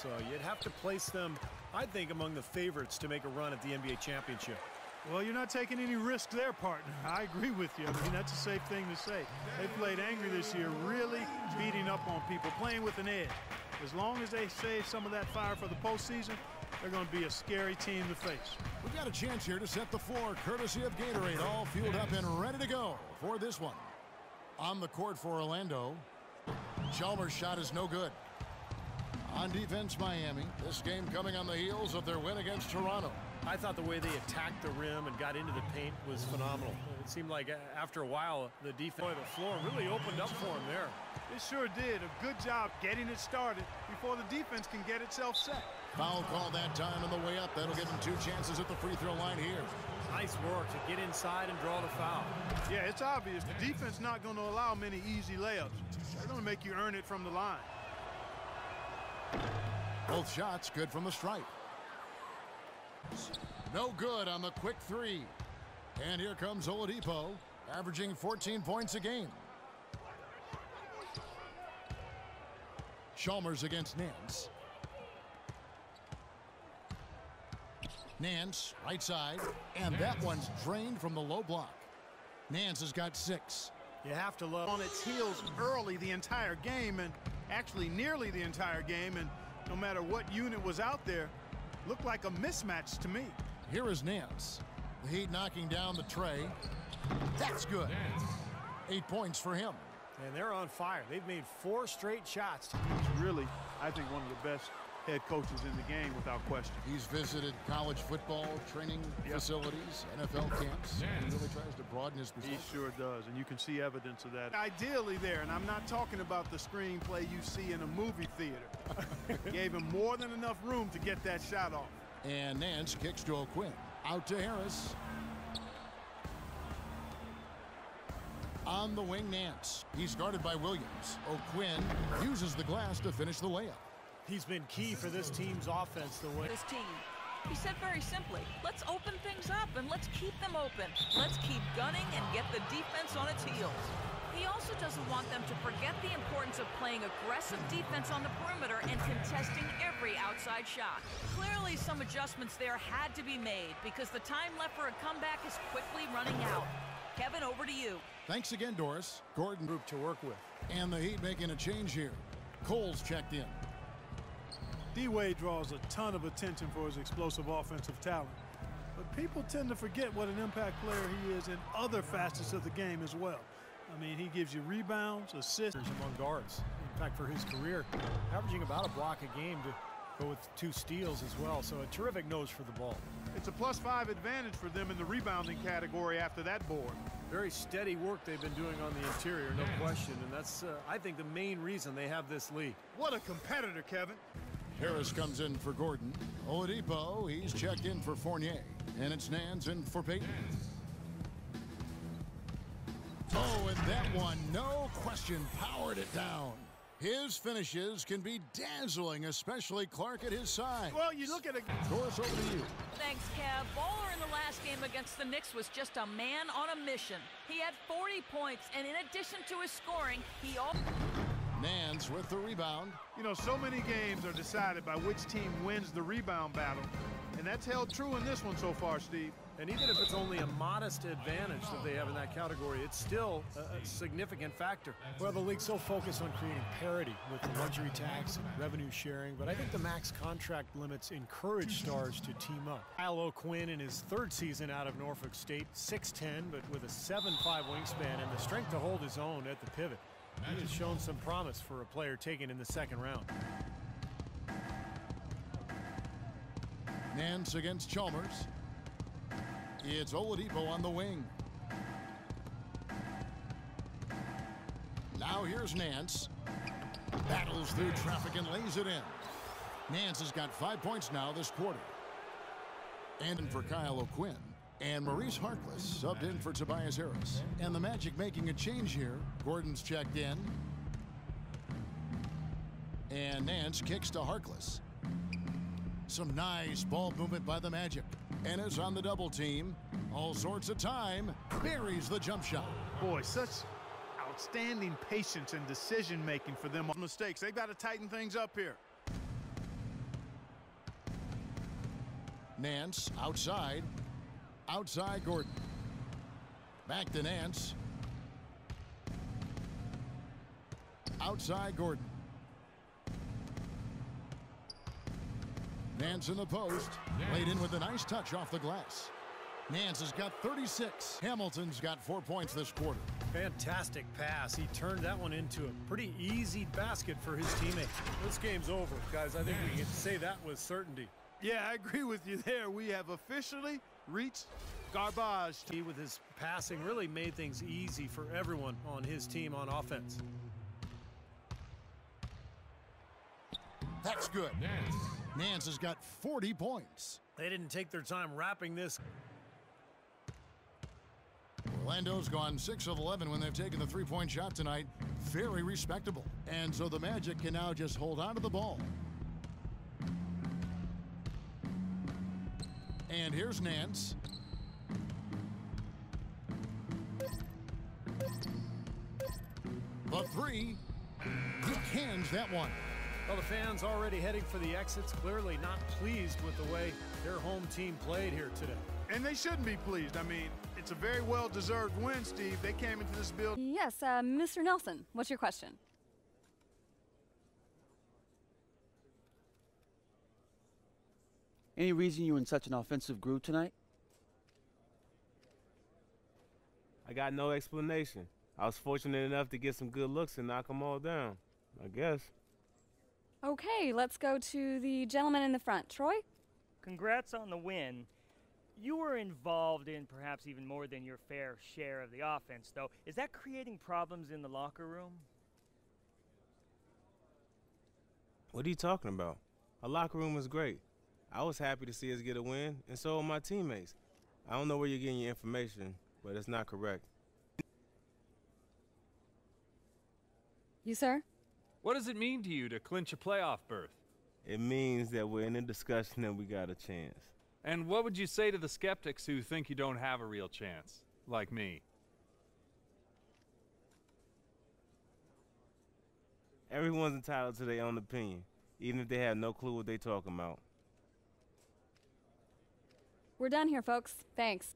So you'd have to place them, I think, among the favorites to make a run at the NBA championship. Well, you're not taking any risks there, partner. I agree with you. I mean, that's a safe thing to say. They played angry this year, really beating up on people, playing with an edge. As long as they save some of that fire for the postseason, they're going to be a scary team to face. We've got a chance here to set the floor, courtesy of Gatorade, all fueled up and ready to go for this one. On the court for Orlando, Chalmers' shot is no good. On defense, Miami. This game coming on the heels of their win against Toronto. I thought the way they attacked the rim and got into the paint was phenomenal. It seemed like after a while, the defense, the floor really opened up for them there. It sure did. A good job getting it started before the defense can get itself set. Foul call that time on the way up. That'll give them 2 chances at the free throw line here. Nice work to get inside and draw the foul. Yeah, it's obvious. The defense not going to allow many easy layups. They're going to make you earn it from the line. Both shots good from the stripe. No good on the quick 3. And here comes Oladipo, averaging 14 points a game. Chalmers against Nance. Nance, right side, and that one's drained from the low block. Nance has got 6. You have to love on its heels early the entire game, and actually nearly the entire game, and no matter what unit was out there, looked like a mismatch to me. Here is Nance. The Heat knocking down the tray. That's good. 8 points for him. And they're on fire. They've made 4 straight shots. He's really, I think, one of the best head coaches in the game without question. He's visited college football training facilities, NFL camps. He really tries to broaden his perspective. He sure does, and you can see evidence of that. Ideally there, and I'm not talking about the screenplay you see in a movie theater. Gave him more than enough room to get that shot off. And Nance kicks to O'Quinn. Out to Harris. On the wing, Nance. He's guarded by Williams. O'Quinn uses the glass to finish the layup. He's been key for this team's offense. This team. He said very simply, let's open things up and let's keep them open. Let's keep gunning and get the defense on its heels. He also doesn't want them to forget the importance of playing aggressive defense on the perimeter and contesting every outside shot. Clearly, some adjustments there had to be made because the time left for a comeback is quickly running out. Kevin, over to you. Thanks again, Doris. Gordon Group to work with. And the Heat making a change here. Cole's checked in. D-Wade draws a ton of attention for his explosive offensive talent. But people tend to forget what an impact player he is in other facets of the game as well. I mean, he gives you rebounds, assists. Among guards. In fact, for his career, averaging about a block a game to go with 2 steals as well. So a terrific nose for the ball. It's a +5 advantage for them in the rebounding category after that board. Very steady work they've been doing on the interior, no question. And that's, I think, the main reason they have this lead. What a competitor, Kevin. Harris comes in for Gordon. Oladipo, he's checked in for Fournier. And it's Nance in for Payton. Oh, and that one, no question, powered it down. His finishes can be dazzling, especially Clark at his side. Well, you look at it. Doris, over to you. Thanks, Kev. Baller in the last game against the Knicks was just a man on a mission. He had 40 points, and in addition to his scoring, he also... Nance with the rebound. You know, so many games are decided by which team wins the rebound battle. And that's held true in this one so far, Steve. And even if it's only a modest advantage that they have in that category, it's still a significant factor. Well, the league's so focused on creating parity with the luxury tax and revenue sharing, but I think the max contract limits encourage stars to team up. Kyle O'Quinn in his 3rd season out of Norfolk State, 6'10", but with a 7'5" wingspan and the strength to hold his own at the pivot. He has shown some promise for a player taken in the 2nd round. Nance against Chalmers. It's Oladipo on the wing. Now here's Nance. Battles through traffic and lays it in. Nance has got 5 points now this quarter. And in for Kyle O'Quinn. And Maurice Harkless subbed in for Tobias Harris. And the Magic making a change here. Gordon's checked in. And Nance kicks to Harkless. Some nice ball movement by the Magic. Ennis on the double team. All sorts of time. Buries the jump shot. Boy, such outstanding patience and decision-making for them on mistakes. They've got to tighten things up here. Nance outside. Outside Gordon. Back to Nance. Outside Gordon. Nance in the post. Laid in with a nice touch off the glass. Nance has got 36. Hamilton's got 4 points this quarter. Fantastic pass. He turned that one into a pretty easy basket for his teammate. This game's over, guys. I think we can say that with certainty. Yeah, I agree with you there. We have officially reached garbage. He, with his passing, really made things easy for everyone on his team on offense. That's good. Nance has got 40 points. They didn't take their time wrapping this. Orlando's gone 6 of 11 when they've taken the three-point shot tonight. Very respectable. And so the Magic can now just hold on to the ball. And here's Nance. The three. He cans that one. Well, the fans already heading for the exits, clearly not pleased with the way their home team played here today. And they shouldn't be pleased. I mean, it's a very well-deserved win, Steve. They came into this building. Yes, Mr. Nelson, what's your question? Any reason you were in such an offensive groove tonight? I got no explanation. I was fortunate enough to get some good looks and knock them all down, I guess. Okay, let's go to the gentleman in the front. Troy? Congrats on the win. You were involved in perhaps even more than your fair share of the offense, though. Is that creating problems in the locker room? What are you talking about? Our locker room was great. I was happy to see us get a win, and so are my teammates. I don't know where you're getting your information, but it's not correct. You, sir? What does it mean to you to clinch a playoff berth? It means that we're in a discussion and we got a chance. And what would you say to the skeptics who think you don't have a real chance, like me? Everyone's entitled to their own opinion, even if they have no clue what they're talking about. We're done here, folks. Thanks.